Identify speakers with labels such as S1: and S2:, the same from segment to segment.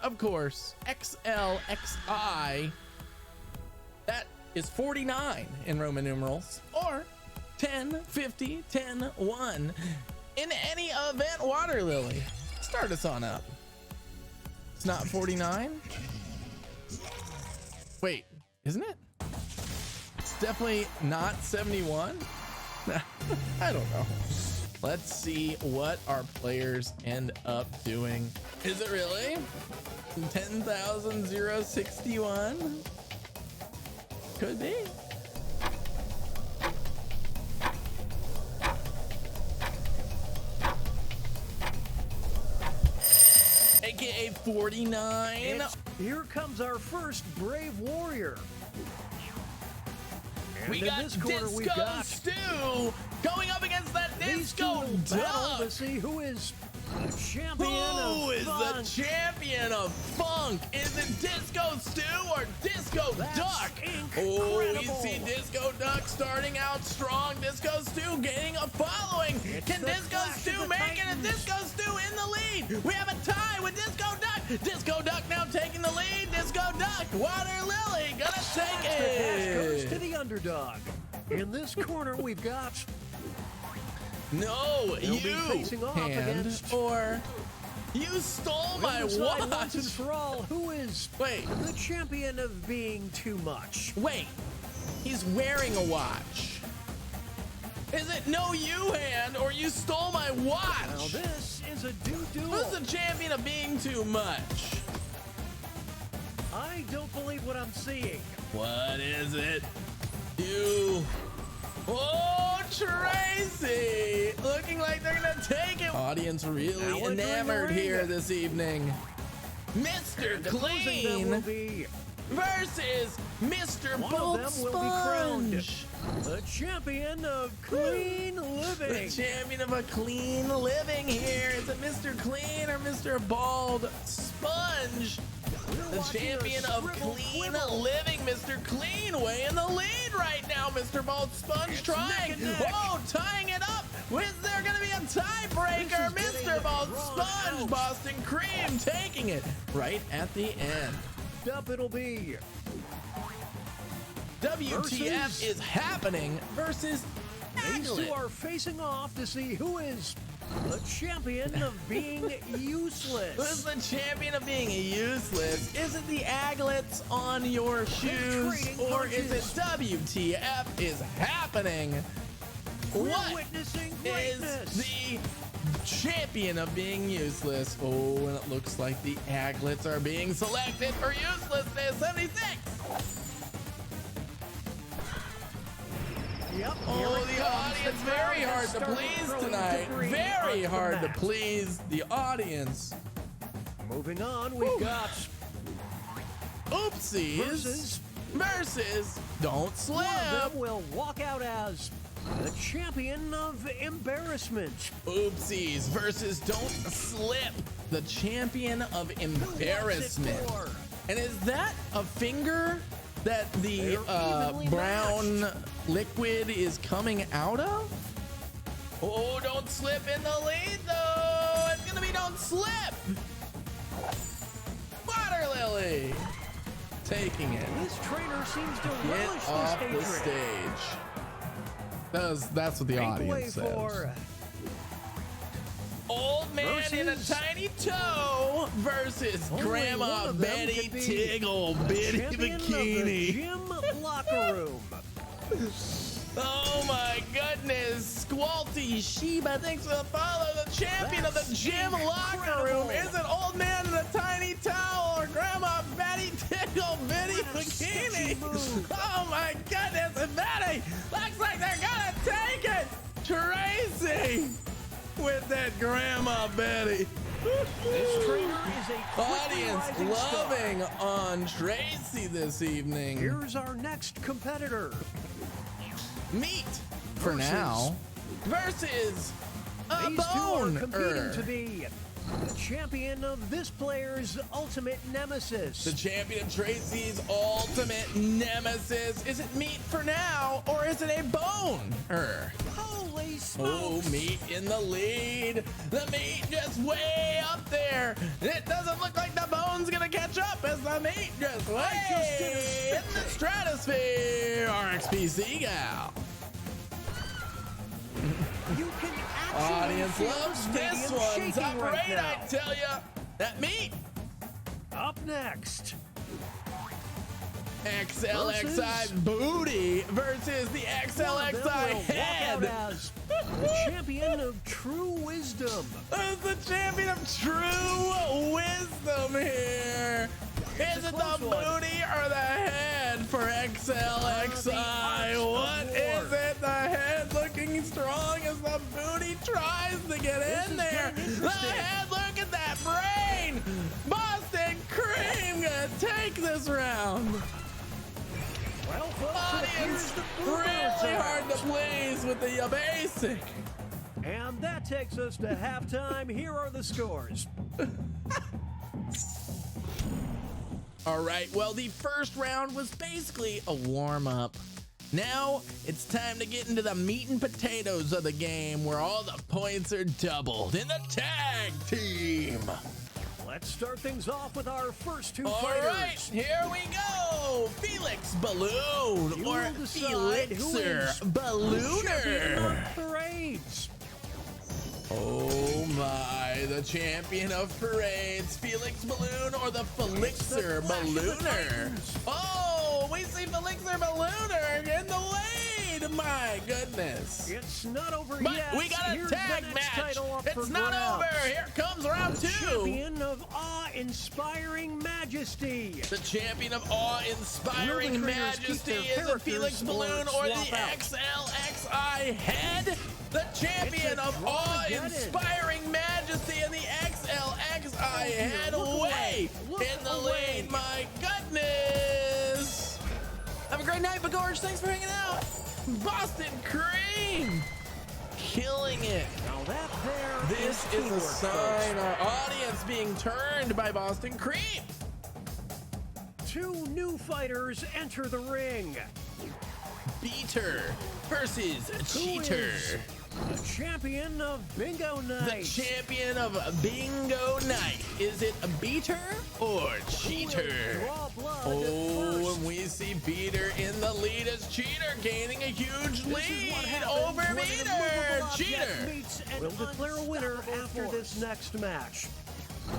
S1: of course, XLXI. That is 49 in Roman numerals, or 10, 50, 10, 1. In any event, Water Lily, start us on up. It's not 49. Wait, isn't it? It's definitely not 71. I don't know. Let's see what our players end up doing. Is it really 10,061? Could be. AKA 49.
S2: Here comes our first Brave Warrior. And
S1: We
S2: in
S1: got
S2: this corner, we've
S1: Disco
S2: got
S1: Stew going up against that
S2: these two
S1: Disco
S2: will battle
S1: Duck.
S2: to see who is the champion
S1: Who
S2: of
S1: is
S2: fun.
S1: the champion of funk? Is it Disco Stew or Disco
S2: That's
S1: Duck?
S2: incredible.
S1: Oh, we see Disco Duck starting out strong. Disco Stew gaining a following. Can
S2: the
S1: Disco
S2: Clash of
S1: Stew
S2: the
S1: make it? And
S2: Titans.
S1: Disco Stew in the lead. We have a tie with Disco Duck. Disco Duck now taking the lead. Disco Duck, Water Lily gonna take
S2: The pass goes to
S1: it.
S2: the underdog. In this corner, we've got
S1: No,
S2: They'll be
S1: you
S2: facing off
S1: hand
S2: against-
S1: or you stole my
S2: we'll decide once
S1: watch.
S2: and for all who is
S1: Wait.
S2: the champion of being too much.
S1: Wait, he's wearing a watch. Is it no you hand or you stole my
S2: Now
S1: watch?
S2: this is a duel.
S1: Who's the champion of being too much?
S2: I don't believe what I'm seeing.
S1: What is it? You. Oh, Tracy! Looking like they're gonna take it. Audience
S2: Now
S1: really
S2: entering the
S1: enamored
S2: ring.
S1: here this evening. Mr.
S2: The closing bell will
S1: Clean
S2: be
S1: versus Mr.
S2: one
S1: Bolt
S2: of them will be crowned
S1: Sponge.
S2: the champion of clean
S1: The
S2: living.
S1: champion of a clean living here. Is it Mr. Clean or Mr. Bald Sponge? The champion of clean living, Mr. Clean, way in the lead right now. Mr. Bald Sponge
S2: It's
S1: trying.
S2: neck and neck.
S1: Oh, tying it up. Is there going to be a tiebreaker?
S2: This is getting
S1: Mr. Bald
S2: drawn
S1: Sponge,
S2: out.
S1: Boston Cream taking it right at the end.
S2: Up it'll be
S1: WTF
S2: Versus-
S1: is happening versus
S2: these two
S1: Aglet.
S2: are facing off to see who is the champion of being useless.
S1: Who's the champion of being useless? Is it the Aglets on your shoes,
S2: trading
S1: or is it
S2: punches.
S1: WTF is happening?
S2: We're
S1: What
S2: witnessing
S1: is
S2: greatness.
S1: the champion of being useless? Oh, and it looks like the Aglets are being selected for uselessness. 76.
S2: Yep,
S1: Oh,
S2: here it
S1: the
S2: comes.
S1: audience
S2: The
S1: very
S2: crowd
S1: hard
S2: has
S1: to
S2: started
S1: please
S2: throwing
S1: tonight.
S2: debris
S1: Very
S2: onto the
S1: hard to
S2: mat.
S1: please the audience.
S2: Moving on, we've got
S1: Oopsies versus Don't Slip.
S2: one of them will walk out as the champion of embarrassment.
S1: Oopsies versus Don't Slip, the champion of
S2: Who wants it
S1: embarrassment.
S2: for?
S1: And is that a finger that the
S2: They're evenly
S1: brown
S2: matched.
S1: liquid is coming out of? Oh, Don't Slip in the lead though. It's gonna be Don't Slip. Water Lily taking it.
S2: This trainer seems to
S1: Get
S2: relish this
S1: off the
S2: hatred.
S1: stage. That's what the
S2: Make way
S1: audience says.
S2: for
S1: Old man in a
S2: versus-
S1: tiny toe versus
S2: Only
S1: Grandma
S2: one of them
S1: Betty
S2: could be
S1: Tiggle Bitty
S2: champion of the
S1: Bikini.
S2: gym locker room.
S1: Oh my goodness. Squalty Sheba thanks for the follow. The champion of the
S2: That's
S1: gym locker
S2: incredible.
S1: room. Is it old man in a tiny towel or Grandma Betty Tiggle Bitty
S2: What a
S1: Bikini?
S2: sketchy move.
S1: Oh my goodness. And Betty looks like they're gonna take it. Tracy with that Grandma Betty.
S2: This trainer is a quickly
S1: Audience
S2: rising star.
S1: loving on Tracy this evening.
S2: Here's our next competitor.
S1: Meat for
S2: Versus-
S1: now versus a
S2: These two are
S1: bone.
S2: competing to be the champion of this player's ultimate nemesis.
S1: The champion of Tracy's ultimate nemesis. Is it meat for now or is it a bone?
S2: Holy
S1: Oh,
S2: smokes!
S1: meat in the lead. The meat just way up there. It doesn't look like the bone's gonna the meat just way in the stratosphere. RXPC gal.
S2: You can actually
S1: Audience
S2: feel the
S1: loves this
S2: stadium
S1: one.
S2: shaking
S1: Top
S2: right
S1: rate,
S2: now.
S1: I tell ya. That meat.
S2: Up next,
S1: XLXI booty versus the XLXI head.
S2: as the champion of true wisdom.
S1: Who's the champion of true wisdom here? Is it the booty or the head for XLXI? What is it? The head looking strong as the booty tries to get in there. The head, look at that brain. Boston Cream gonna take this round.
S2: Well, folks,
S1: Audience really hard to please with the basic.
S2: And that takes us to halftime. Here are the scores.
S1: All right, well, the first round was basically a warm-up. Now it's time to get into the meat and potatoes of the game where all the points are doubled in the tag team.
S2: Let's start things off with our first two
S1: All
S2: fighters.
S1: right, here we go. Felix Balloon
S2: You
S1: or
S2: will decide who
S1: Felixer
S2: is
S1: Ballooner.
S2: champion of parades.
S1: Oh my, the champion of parades, Felix Balloon or the Felixer Ballooner. Oh, we see Felixer Ballooner in the lead. My goodness.
S2: It's not over
S1: But
S2: yet.
S1: we got a
S2: Here's
S1: tag
S2: the next
S1: match.
S2: title up
S1: It's
S2: for
S1: not
S2: grabs.
S1: over. Here comes round
S2: The
S1: two.
S2: champion of awe-inspiring majesty.
S1: The champion of awe-inspiring
S2: Will the trainers
S1: majesty
S2: keep their
S1: is it
S2: characters
S1: Felix Balloon or the
S2: swap out?
S1: XLXI head? The champion
S2: It's a
S1: of
S2: draw to get in.
S1: awe-inspiring majesty and the XLXI head
S2: look
S1: away
S2: away. Look
S1: in the
S2: away.
S1: lead. My goodness. Have a great night, Bagorge. Thanks for hanging out. Boston Cream killing it.
S2: Now that there
S1: This is a
S2: teamwork,
S1: sign
S2: folks.
S1: our audience being turned by Boston Cream.
S2: Two new fighters enter the ring.
S1: Beater versus
S2: Who
S1: Cheater.
S2: is the champion of Bingo
S1: The
S2: Night.
S1: champion of Bingo Night. Is it a Beater or Cheater?
S2: Draw blood
S1: Oh,
S2: first.
S1: and we see Beater in the lead as Cheater gaining a huge
S2: This is what
S1: lead
S2: happens
S1: over
S2: when an
S1: Beater.
S2: immovable object
S1: Cheater.
S2: meets an We'll declare a winner after this next match.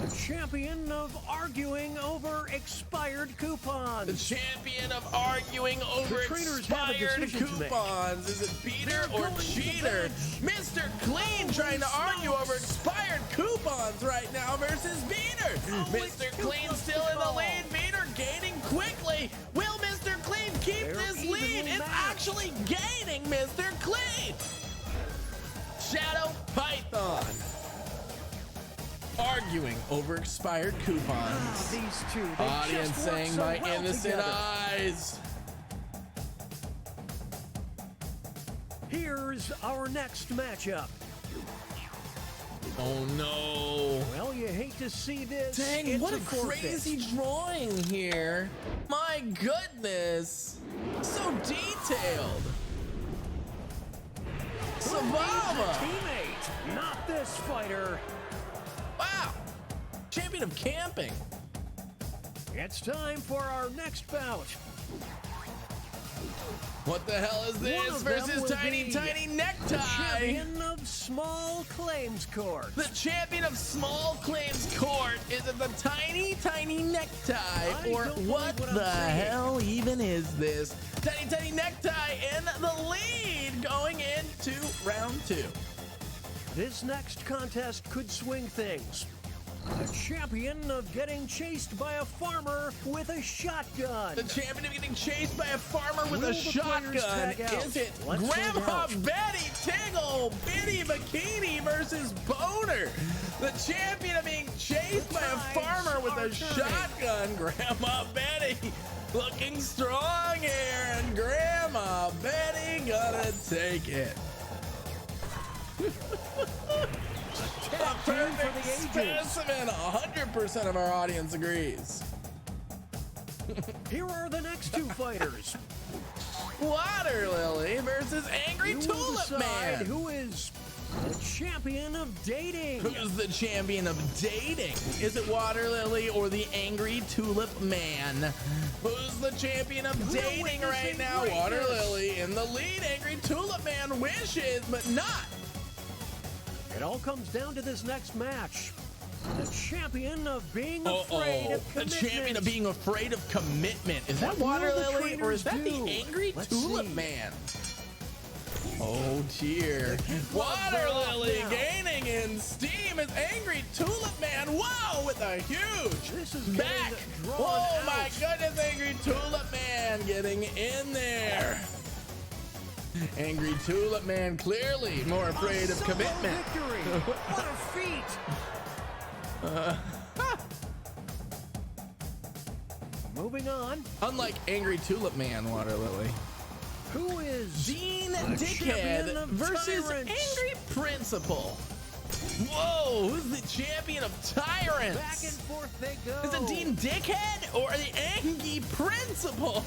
S2: The champion of arguing over expired
S1: The
S2: coupons.
S1: champion of arguing over
S2: The trainers have a
S1: expired
S2: decision to make.
S1: coupons. Is it Beater
S2: They're
S1: or
S2: going to the
S1: Cheater?
S2: bench.
S1: Mr. Clean trying to argue
S2: smokes.
S1: over expired coupons right now versus Beater.
S2: Holy
S1: Mr. Clean
S2: coupons
S1: still in the
S2: ball.
S1: lead. Beater gaining quickly. Will Mr. Clean keep
S2: They're
S1: this
S2: evenly
S1: lead? It's
S2: matched.
S1: actually gaining Mr. Clean. Shadow Python arguing over expired coupons.
S2: These two, they
S1: Audience
S2: just work
S1: saying
S2: so
S1: my
S2: well
S1: innocent
S2: together.
S1: eyes.
S2: Here's our next matchup.
S1: Oh no.
S2: Well, you hate to see this.
S1: Dang,
S2: It's
S1: what a
S2: forfeit.
S1: crazy drawing here. My goodness. So detailed. Savava.
S2: Teammate, not this fighter.
S1: Wow. Champion of camping.
S2: It's time for our next bout.
S1: What the hell is
S2: One
S1: this
S2: of them
S1: versus
S2: will
S1: Tiny
S2: be
S1: Tiny
S2: The
S1: Necktie?
S2: champion of small claims court.
S1: The champion of small claims court. Is it the Tiny Tiny Necktie?
S2: I
S1: Or
S2: don't believe
S1: what
S2: what I'm
S1: the
S2: saying.
S1: hell even is this? Tiny Tiny Necktie in the lead going into round two.
S2: This next contest could swing things. The champion of getting chased by a farmer with a shotgun.
S1: The champion of getting chased by a farmer with
S2: Will
S1: a
S2: the players
S1: shotgun.
S2: tag out?
S1: Is it
S2: Let's find
S1: Grandma
S2: out.
S1: Betty Tingle Bitty Bikini versus Boner? The champion of being chased by a
S2: tides
S1: farmer with
S2: are
S1: a
S2: turning.
S1: shotgun. Grandma Betty looking strong here, and Grandma Betty gonna take it. A
S2: Tag team for
S1: perfect
S2: the ages.
S1: specimen. 100% of our audience agrees.
S2: Here are the next two fighters.
S1: Water Lily versus Angry
S2: You will
S1: Tulip
S2: decide
S1: Man.
S2: who is The champion of dating.
S1: Who's the champion of dating? Is it Water Lily or the Angry Tulip Man? Who's the champion of dating right now? Water Lily in the lead. Angry Tulip Man wishes, but not.
S2: It all comes down to this next match. The champion of being afraid of commitment.
S1: The champion of being afraid of commitment. Is that Water Lily or is that the Angry Tulip Man? Oh dear. Water Lily gaining in steam is Angry Tulip Man. Whoa, with a huge back. Oh my goodness, Angry Tulip Man getting in there. Angry Tulip Man clearly more afraid of commitment.
S2: Victory. What a feat. Moving on.
S1: Unlike Angry Tulip Man, Water Lily.
S2: Who is
S1: Dean Dickhead versus
S2: tyrants?
S1: Angry Principal? Whoa, who's the champion of tyrants?
S2: Back and forth they go.
S1: Is it Dean Dickhead or the Angry Principal?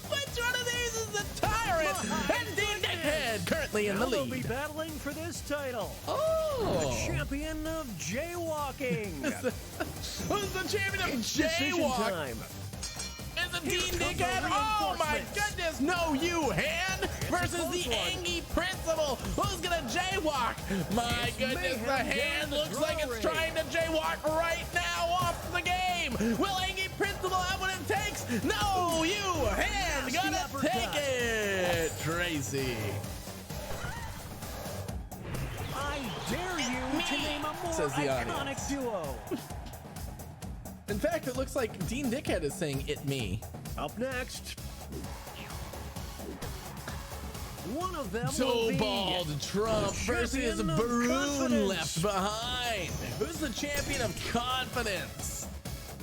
S1: Which one of these is the tyrant? And Dean Dickhead currently in the
S2: They'll be
S1: lead.
S2: battling for this title.
S1: Oh,
S2: The champion of jaywalking.
S1: who's the champion of
S2: Decision
S1: jaywalk?
S2: time.
S1: Is it
S2: Here
S1: Dean
S2: come the
S1: Dickhead? Oh my
S2: reinforcements.
S1: goodness, no you hand versus
S2: close
S1: the
S2: one.
S1: Angry Principal. Who's gonna jaywalk? My goodness, the
S2: mayhem
S1: hand
S2: down the
S1: looks like it's
S2: drawing.
S1: trying to jaywalk right now off the game. Will Angry Principal have what it takes? No, you hand
S2: Nasty
S1: gonna
S2: uppercut.
S1: take it. Tracy.
S2: I dare you to name a more
S1: says the
S2: iconic
S1: audience.
S2: duo.
S1: In fact, it looks like Dean Dickhead is saying it me.
S2: Up next, one of them will be
S1: Sobald Trump
S2: the
S1: versus
S2: champion of
S1: Baroon
S2: confidence.
S1: left behind. Who's the champion of confidence?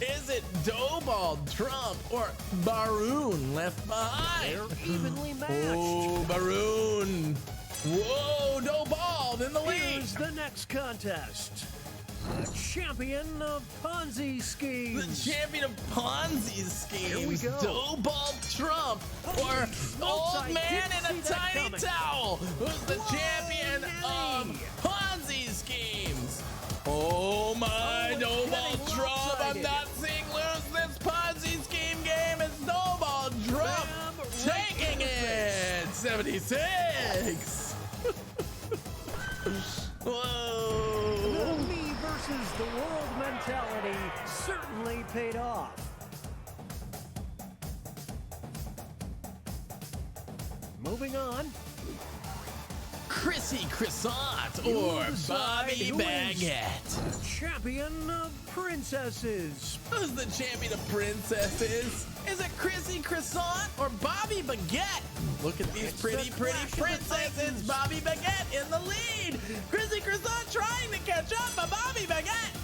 S1: Is it Dobald Trump or Baroon left behind?
S2: They're evenly matched.
S1: Oh, Baroon. Whoa, Dobald in the lead.
S2: Here's the next contest. The champion of Ponzi
S1: The
S2: schemes.
S1: champion of Ponzi
S2: Here we
S1: schemes,
S2: go.
S1: Dobald Trump, or
S2: Oops,
S1: Old
S2: I
S1: Man
S2: didn't
S1: in a
S2: see that
S1: Tiny
S2: coming.
S1: Towel, who's the
S2: Whoa,
S1: champion
S2: Nelly.
S1: of Ponzi schemes. Oh my,
S2: Oh, it's
S1: Dobald
S2: getting
S1: Trump, I'm
S2: lopsided.
S1: not seeing lose this Ponzi scheme game. It's Dobald Trump
S2: Bam, right
S1: taking
S2: in the
S1: it, 76. Whoa.
S2: The me versus the world mentality certainly paid off. Moving on.
S1: Chrissy Croissant
S2: You
S1: or
S2: decide
S1: Bobby
S2: who is
S1: Baguette.
S2: Champion of princesses.
S1: Who's the champion of princesses? Is it Chrissy Croissant or Bobby Baguette? Look at these
S2: It's
S1: pretty,
S2: the
S1: pretty
S2: clash of the
S1: princesses.
S2: titans.
S1: Bobby Baguette in the lead. Chrissy Croissant trying to catch up, but Bobby Baguette.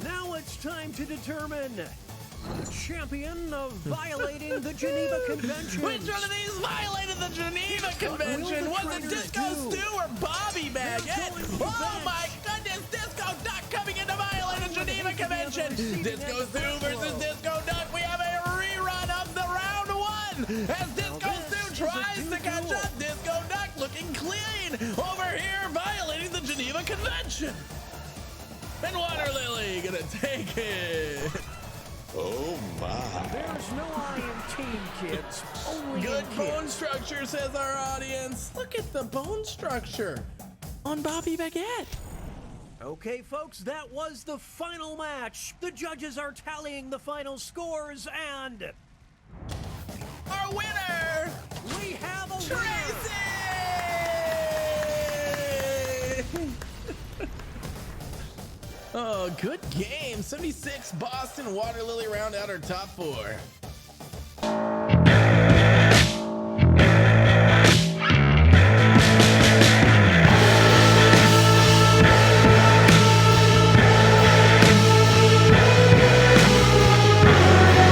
S2: Now it's time to determine the champion of violating the Geneva Convention.
S1: Which one of these violated the Geneva Convention?
S2: the
S1: Was it
S2: traitors
S1: Disco
S2: do?
S1: Stu or Bobby Baguette?
S2: going to
S1: Oh
S2: bench.
S1: my goodness, Disco Duck coming in to violate the Geneva Convention. Disco Stu versus Disco Duck. We have a rerun of the round one as Disco
S2: this
S1: Stu
S2: is a
S1: tries to catch
S2: duel.
S1: up. Disco Duck looking clean over here, violating the Geneva Convention. And Water Lily gonna take it.
S3: Oh my.
S2: There's no I in team, kids. Only
S1: Good
S2: in
S1: bone
S2: kids.
S1: structure, says our audience. Look at the bone structure on Bobby Baguette.
S2: Okay, folks, that was the final match. The judges are tallying the final scores, and
S1: Our winner,
S2: we have a winner.
S1: Tracy! Oh, good game. 76 Boston Water Lily round out our top four.